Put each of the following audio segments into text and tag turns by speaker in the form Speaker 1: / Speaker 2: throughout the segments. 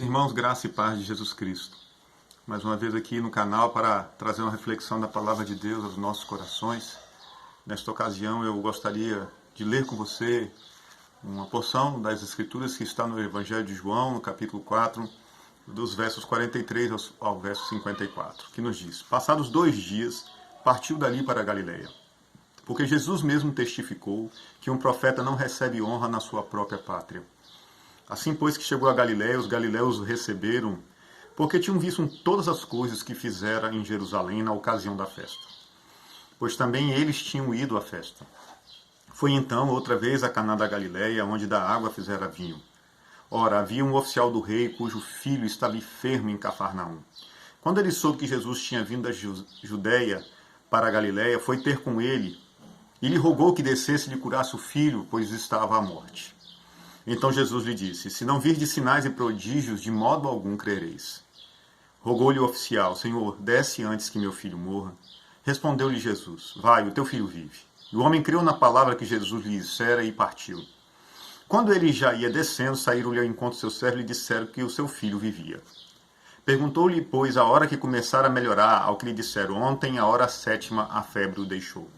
Speaker 1: Meus irmãos, graça e paz de Jesus Cristo. Mais uma vez aqui no canal para trazer uma reflexão da Palavra de Deus aos nossos corações. Nesta ocasião eu gostaria de ler com você uma porção das Escrituras que está no Evangelho de João, no capítulo 4, dos versos 43 ao verso 54, que nos diz: Passados 2 dias, partiu dali para a Galileia, porque Jesus mesmo testificou que um profeta não recebe honra na sua própria pátria. Assim, pois, que chegou a Galiléia, os galileus o receberam, porque tinham visto todas as coisas que fizera em Jerusalém na ocasião da festa. Pois também eles tinham ido à festa. Foi então outra vez a Caná da Galileia, onde da água fizera vinho. Ora, havia um oficial do rei, cujo filho estava enfermo em Cafarnaum. Quando ele soube que Jesus tinha vindo da Judéia para a Galileia, foi ter com ele, e lhe rogou que descesse e lhe curasse o filho, pois estava à morte. Então Jesus lhe disse: Se não virdes sinais e prodígios, de modo algum crereis. Rogou-lhe o oficial: Senhor, desce antes que meu filho morra. Respondeu-lhe Jesus: Vai, o teu filho vive. E o homem creu na palavra que Jesus lhe dissera e partiu. Quando ele já ia descendo, saíram-lhe ao encontro seus servos e lhe disseram que o seu filho vivia. Perguntou-lhe, pois, a hora que começara a melhorar, ao que lhe disseram: Ontem, a hora 7ª, a febre o deixou.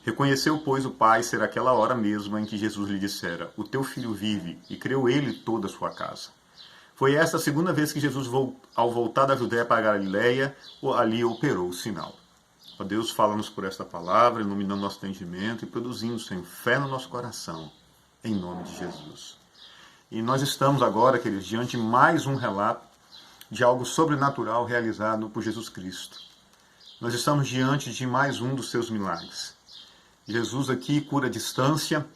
Speaker 1: Reconheceu, pois, o pai ser aquela hora mesma em que Jesus lhe dissera: O teu filho vive, e creu ele toda a sua casa. Foi esta a segunda vez que Jesus, ao voltar da Judéia para a Galileia, ali operou o sinal. Ó Deus, fala-nos por esta palavra, iluminando nosso entendimento e produzindo, Senhor, fé no nosso coração, em nome de Jesus. E nós estamos agora, queridos, diante de mais um relato de algo sobrenatural realizado por Jesus Cristo. Nós estamos diante de mais um dos seus milagres. Jesus aqui cura a distância,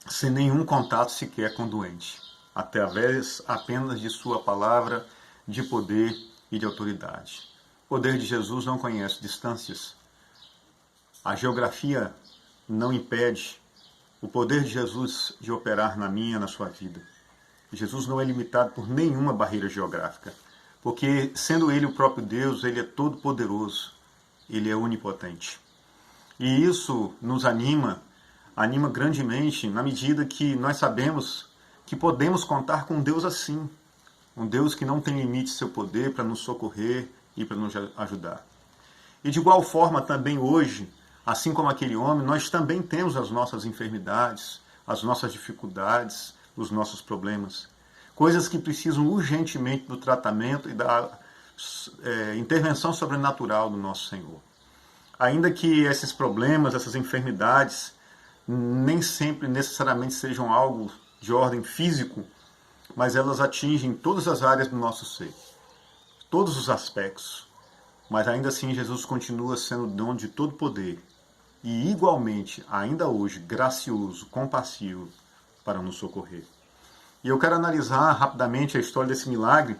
Speaker 1: sem nenhum contato sequer com o doente, através apenas de sua palavra de poder e de autoridade. O poder de Jesus não conhece distâncias. A geografia não impede o poder de Jesus de operar na minha, na sua vida. Jesus não é limitado por nenhuma barreira geográfica, porque sendo Ele o próprio Deus, Ele é todo poderoso, Ele é onipotente. E isso nos anima grandemente na medida que nós sabemos que podemos contar com um Deus assim. Um Deus que não tem limite seu poder para nos socorrer e para nos ajudar. E de igual forma também hoje, assim como aquele homem, nós também temos as nossas enfermidades, as nossas dificuldades, os nossos problemas. Coisas que precisam urgentemente do tratamento e da intervenção sobrenatural do nosso Senhor. Ainda que esses problemas, essas enfermidades, nem sempre necessariamente sejam algo de ordem físico, mas elas atingem todas as áreas do nosso ser, todos os aspectos. Mas ainda assim Jesus continua sendo dono de todo poder e igualmente, ainda hoje, gracioso, compassivo para nos socorrer. E eu quero analisar rapidamente a história desse milagre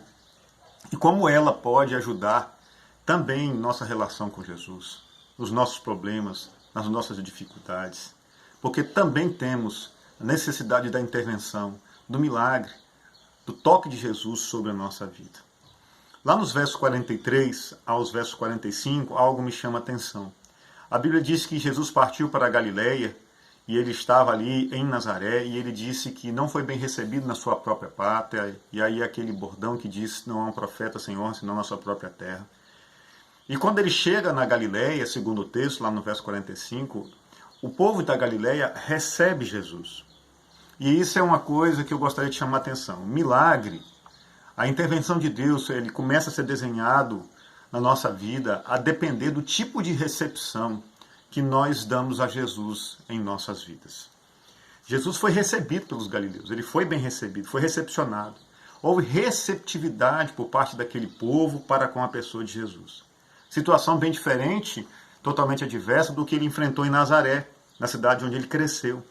Speaker 1: e como ela pode ajudar também nossa relação com Jesus, nos nossos problemas, nas nossas dificuldades, porque também temos a necessidade da intervenção, do milagre, do toque de Jesus sobre a nossa vida. Lá nos versos 43 aos versos 45, algo me chama a atenção. A Bíblia diz que Jesus partiu para a Galileia e ele estava ali em Nazaré e ele disse que não foi bem recebido na sua própria pátria, e aí aquele bordão que diz: não há um profeta sem honra senão na sua própria terra. E quando ele chega na Galileia, segundo o texto, lá no verso 45, o povo da Galileia recebe Jesus. E isso é uma coisa que eu gostaria de chamar a atenção. O milagre, a intervenção de Deus, ele começa a ser desenhado na nossa vida a depender do tipo de recepção que nós damos a Jesus em nossas vidas. Jesus foi recebido pelos galileus, ele foi bem recebido, foi recepcionado. Houve receptividade por parte daquele povo para com a pessoa de Jesus. Situação bem diferente, totalmente adversa do que ele enfrentou em Nazaré, na cidade onde ele cresceu.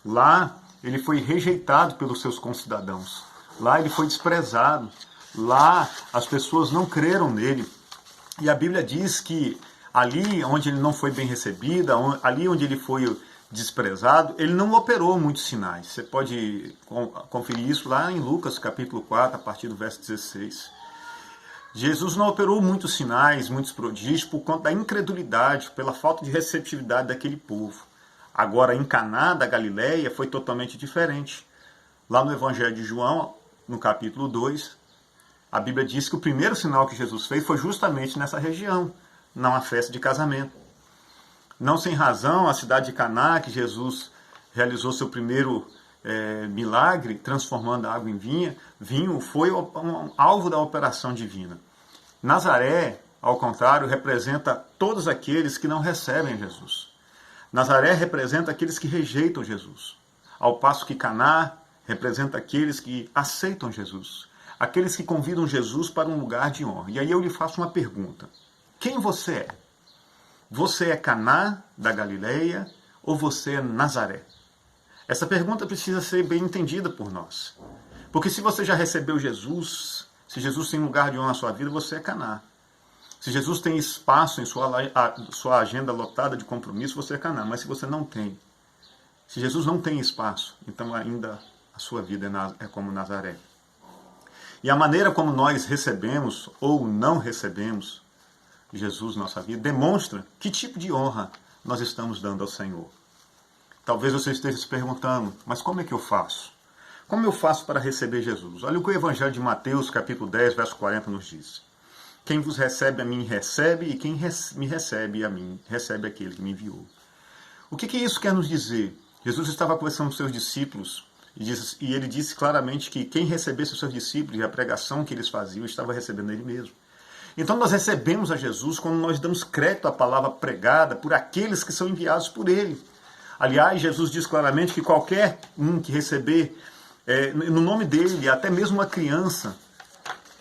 Speaker 1: Lá ele foi rejeitado pelos seus concidadãos. Lá ele foi desprezado. Lá as pessoas não creram nele. E a Bíblia diz que ali onde ele não foi bem recebido, ali onde ele foi desprezado, ele não operou muitos sinais. Você pode conferir isso lá em Lucas capítulo 4, a partir do verso 16. Jesus não operou muitos sinais, muitos prodígios, por conta da incredulidade, pela falta de receptividade daquele povo. Agora, em Caná da Galileia, foi totalmente diferente. Lá no Evangelho de João, no capítulo 2, A Bíblia diz que o primeiro sinal que Jesus fez foi justamente nessa região, numa festa de casamento. Não sem razão, a cidade de Caná, que Jesus realizou seu primeiro milagre, transformando a água em vinho, foi um alvo da operação divina. Nazaré, ao contrário, representa todos aqueles que não recebem Jesus. Nazaré representa aqueles que rejeitam Jesus, ao passo que Caná representa aqueles que aceitam Jesus, aqueles que convidam Jesus para um lugar de honra. E aí eu lhe faço uma pergunta: quem você é? Você é Caná da Galileia ou você é Nazaré? Essa pergunta precisa ser bem entendida por nós. Porque se você já recebeu Jesus, se Jesus tem lugar de honra na sua vida, você é Caná. Se Jesus tem espaço em sua agenda lotada de compromisso, você é Caná. Mas se você não tem, se Jesus não tem espaço, então ainda a sua vida é como Nazaré. E a maneira como nós recebemos ou não recebemos Jesus na nossa vida demonstra que tipo de honra nós estamos dando ao Senhor. Talvez você esteja se perguntando, mas como é que eu faço? Como eu faço para receber Jesus? Olha o que o Evangelho de Mateus, capítulo 10, verso 40, nos diz. Quem vos recebe a mim recebe, e quem me recebe a mim recebe aquele que me enviou. O que isso quer nos dizer? Jesus estava conversando com seus discípulos e ele disse claramente que quem recebesse os seus discípulos e a pregação que eles faziam estava recebendo ele mesmo. Então nós recebemos a Jesus quando nós damos crédito à palavra pregada por aqueles que são enviados por ele. Aliás, Jesus diz claramente que qualquer um que receber no nome dele, até mesmo uma criança,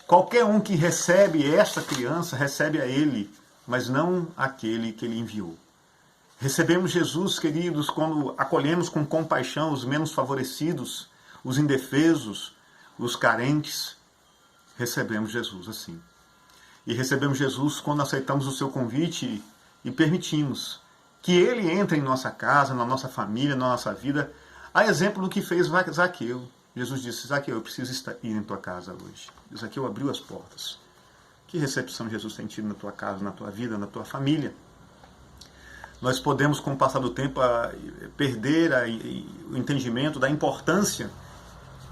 Speaker 1: qualquer um que recebe esta criança, recebe a ele, mas não aquele que ele enviou. Recebemos Jesus, queridos, quando acolhemos com compaixão os menos favorecidos, os indefesos, os carentes. Recebemos Jesus assim. E recebemos Jesus quando aceitamos o seu convite e permitimos que ele entre em nossa casa, na nossa família, na nossa vida, a exemplo do que fez Zaqueu. Jesus disse: Zaqueu, eu preciso ir em tua casa hoje. E Zaqueu abriu as portas. Que recepção Jesus tem tido na tua casa, na tua vida, na tua família? Nós podemos, com o passar do tempo, perder o entendimento da importância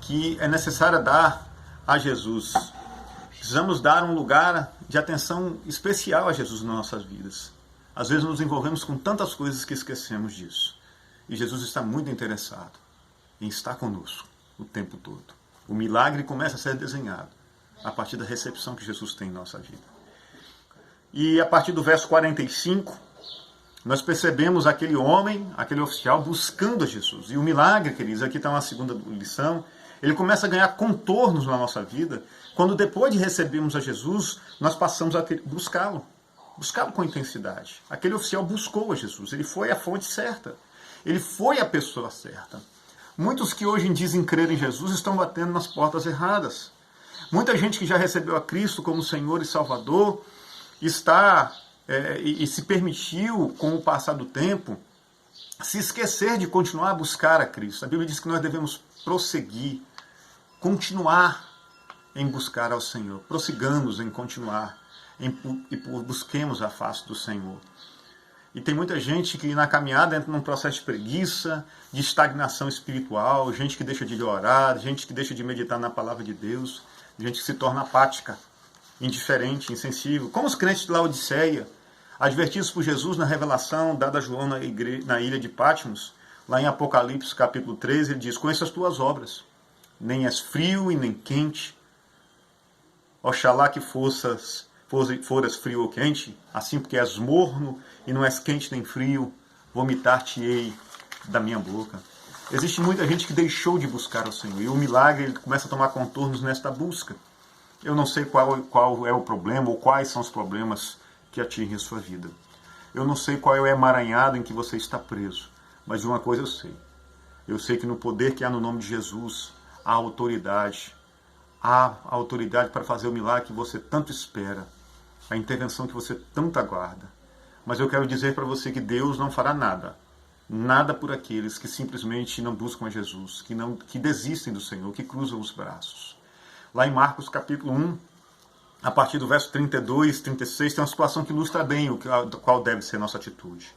Speaker 1: que é necessária dar a Jesus. Precisamos dar um lugar de atenção especial a Jesus nas nossas vidas. Às vezes nos envolvemos com tantas coisas que esquecemos disso. E Jesus está muito interessado em estar conosco o tempo todo. O milagre começa a ser desenhado a partir da recepção que Jesus tem em nossa vida. E a partir do verso 45, nós percebemos aquele homem, aquele oficial, buscando a Jesus. E o milagre, queridos, aqui está uma segunda lição, ele começa a ganhar contornos na nossa vida, quando depois de recebermos a Jesus, nós passamos a buscá-lo. Buscá-lo com intensidade. Aquele oficial buscou a Jesus, ele foi a fonte certa. Ele foi a pessoa certa. Muitos que hoje dizem crer em Jesus estão batendo nas portas erradas. Muita gente que já recebeu a Cristo como Senhor e Salvador está e se permitiu, com o passar do tempo, se esquecer de continuar a buscar a Cristo. A Bíblia diz que nós devemos prosseguir, continuar em buscar ao Senhor. Prossigamos em continuar e busquemos a face do Senhor. E tem muita gente que na caminhada entra num processo de preguiça, de estagnação espiritual, gente que deixa de orar, gente que deixa de meditar na palavra de Deus, gente que se torna apática, indiferente, insensível. Como os crentes de Laodiceia, advertidos por Jesus na revelação dada a João na ilha de Patmos, lá em Apocalipse capítulo 13, ele diz: conheço as tuas obras, nem és frio e nem quente. Oxalá que foras frio ou quente, assim porque és morno e não és quente nem frio, vomitar-te-ei da minha boca. Existe muita gente que deixou de buscar ao Senhor, e o milagre ele começa a tomar contornos nesta busca. Eu não sei qual é o problema, ou quais são os problemas que atingem a sua vida. Eu não sei qual é o emaranhado em que você está preso, mas de uma coisa eu sei. Eu sei que no poder que há no nome de Jesus, há autoridade para fazer o milagre que você tanto espera, a intervenção que você tanto aguarda. Mas eu quero dizer para você que Deus não fará nada por aqueles que simplesmente não buscam a Jesus, que desistem do Senhor, que cruzam os braços. Lá em Marcos capítulo 1, a partir do verso 32, 36, tem uma situação que ilustra bem qual deve ser a nossa atitude.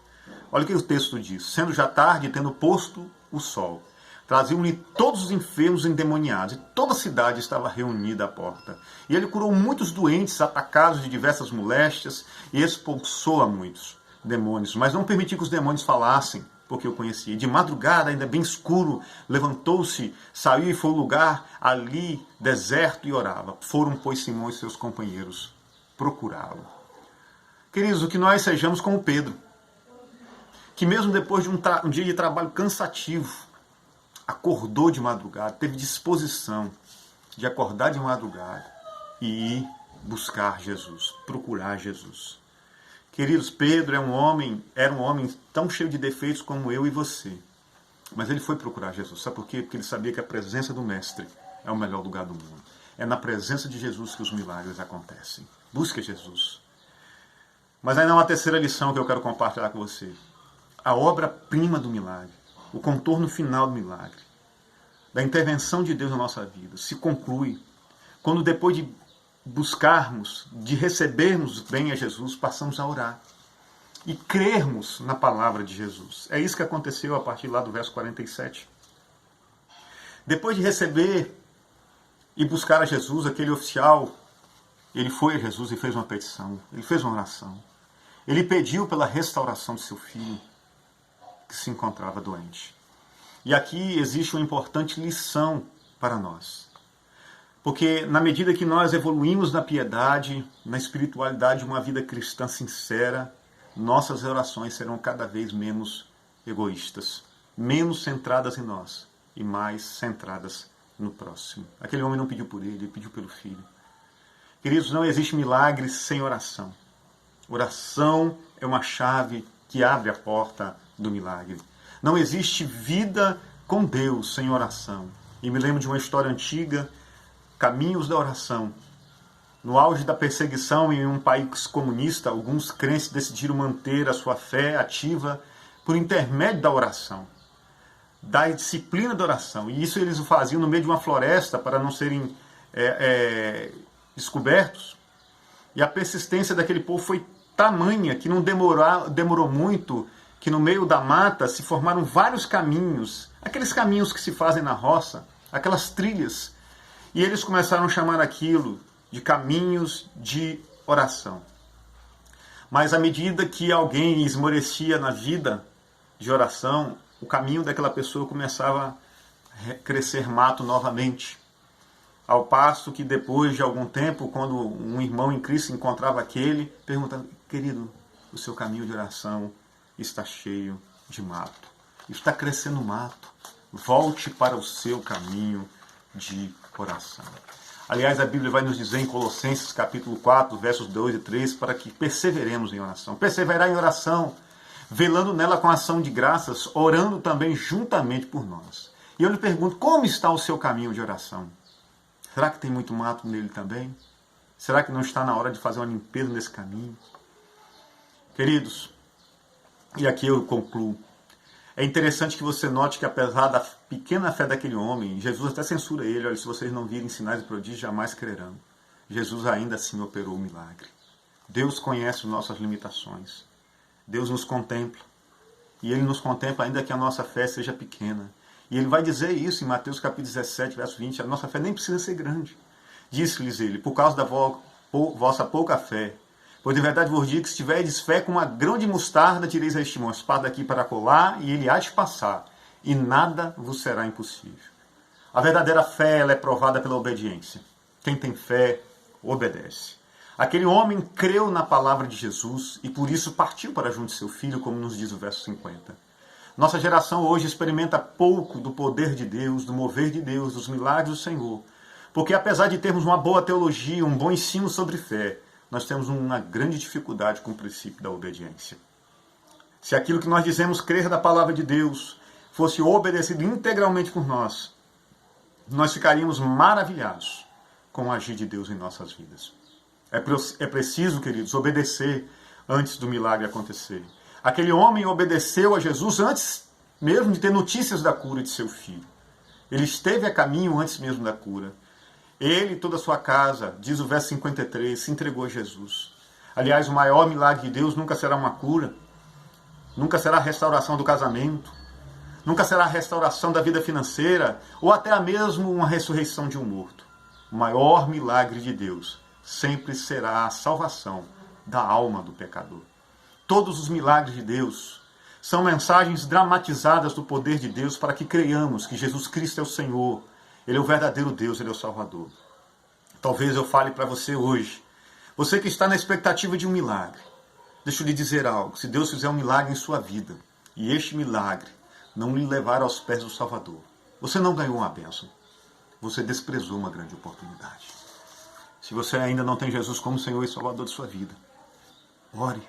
Speaker 1: Olha o que o texto diz: sendo já tarde, tendo posto o sol, Traziam-lhe todos os enfermos endemoniados, e toda a cidade estava reunida à porta. E ele curou muitos doentes, atacados de diversas moléstias, e expulsou a muitos demônios. Mas não permitiu que os demônios falassem, porque eu conhecia. De madrugada, ainda bem escuro, levantou-se, saiu e foi ao lugar ali, deserto, e orava. Foram, pois, Simão e seus companheiros procurá-lo. Queridos, o que nós sejamos como Pedro, que mesmo depois de um dia de trabalho cansativo, acordou de madrugada, teve disposição de acordar de madrugada e ir buscar Jesus, procurar Jesus. Queridos, Pedro era um homem tão cheio de defeitos como eu e você. Mas ele foi procurar Jesus. Sabe por quê? Porque ele sabia que a presença do Mestre é o melhor lugar do mundo. É na presença de Jesus que os milagres acontecem. Busque Jesus. Mas ainda há uma terceira lição que eu quero compartilhar com você. A obra-prima do milagre, o contorno final do milagre, da intervenção de Deus na nossa vida, se conclui quando, depois de buscarmos, de recebermos bem a Jesus, passamos a orar e crermos na palavra de Jesus. É isso que aconteceu a partir lá do verso 47. Depois de receber e buscar a Jesus, aquele oficial, ele foi a Jesus e fez uma petição, ele fez uma oração. Ele pediu pela restauração de seu filho, que se encontrava doente. E aqui existe uma importante lição para nós. Porque na medida que nós evoluímos na piedade, na espiritualidade de uma vida cristã sincera, nossas orações serão cada vez menos egoístas, menos centradas em nós e mais centradas no próximo. Aquele homem não pediu por ele pediu pelo filho. Queridos, não existe milagre sem oração. Oração é uma chave que abre a porta do milagre. Não existe vida com Deus sem oração. E me lembro de uma história antiga, Caminhos da Oração. No auge da perseguição em um país comunista, alguns crentes decidiram manter a sua fé ativa por intermédio da oração, da disciplina da oração. E isso eles o faziam no meio de uma floresta para não serem descobertos. E a persistência daquele povo foi tamanha que não demorou muito, que no meio da mata se formaram vários caminhos, aqueles caminhos que se fazem na roça, aquelas trilhas. E eles começaram a chamar aquilo de caminhos de oração. Mas à medida que alguém esmorecia na vida de oração, o caminho daquela pessoa começava a crescer mato novamente. Ao passo que depois de algum tempo, quando um irmão em Cristo encontrava aquele, perguntava: querido, o seu caminho de oração está cheio de mato. Está crescendo mato. Volte para o seu caminho de oração. Aliás, a Bíblia vai nos dizer em Colossenses capítulo 4, versos 2 e 3, para que perseveremos em oração. Perseverar em oração, velando nela com ação de graças, orando também juntamente por nós. E eu lhe pergunto, como está o seu caminho de oração? Será que tem muito mato nele também? Será que não está na hora de fazer uma limpeza nesse caminho? Queridos, e aqui eu concluo. É interessante que você note que, apesar da pequena fé daquele homem, Jesus até censura ele: olha, se vocês não virem sinais e prodígios, jamais crerão. Jesus ainda assim operou o milagre. Deus conhece as nossas limitações. Deus nos contempla. E Ele nos contempla ainda que a nossa fé seja pequena. E Ele vai dizer isso em Mateus capítulo 17, verso 20. A nossa fé nem precisa ser grande. Disse-lhes Ele: por causa da vossa pouca fé, pois de verdade vos digo que se tiverdes fé com uma grão de mostarda, direis a este monte: espada daqui para colar, e ele há de passar, e nada vos será impossível. A verdadeira fé, ela é provada pela obediência. Quem tem fé, obedece. Aquele homem creu na palavra de Jesus e por isso partiu para junto de seu filho, como nos diz o verso 50. Nossa geração hoje experimenta pouco do poder de Deus, do mover de Deus, dos milagres do Senhor. Porque apesar de termos uma boa teologia, um bom ensino sobre fé, nós temos uma grande dificuldade com o princípio da obediência. Se aquilo que nós dizemos crer da palavra de Deus fosse obedecido integralmente por nós, nós ficaríamos maravilhados com o agir de Deus em nossas vidas. É preciso, queridos, obedecer antes do milagre acontecer. Aquele homem obedeceu a Jesus antes mesmo de ter notícias da cura de seu filho. Ele esteve a caminho antes mesmo da cura. Ele e toda a sua casa, diz o verso 53, se entregou a Jesus. Aliás, o maior milagre de Deus nunca será uma cura, nunca será a restauração do casamento, Nunca será a restauração da vida financeira ou até mesmo uma ressurreição de um morto. O maior milagre de Deus sempre será a salvação da alma do pecador. Todos os milagres de Deus são mensagens dramatizadas do poder de Deus para que creiamos que Jesus Cristo é o Senhor, Ele é o verdadeiro Deus, Ele é o Salvador. Talvez eu fale para você hoje, você que está na expectativa de um milagre. Deixa eu lhe dizer algo, se Deus fizer um milagre em sua vida, e este milagre não lhe levar aos pés do Salvador, você não ganhou uma bênção, você desprezou uma grande oportunidade. Se você ainda não tem Jesus como Senhor e Salvador de sua vida, ore.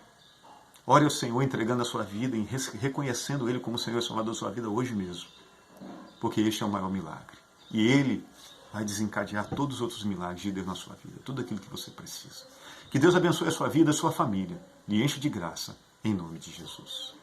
Speaker 1: Ore ao Senhor entregando a sua vida e reconhecendo Ele como Senhor e Salvador de sua vida hoje mesmo. Porque este é o maior milagre. E Ele vai desencadear todos os outros milagres de Deus na sua vida. Tudo aquilo que você precisa. Que Deus abençoe a sua vida, a sua família. E enche de graça, em nome de Jesus.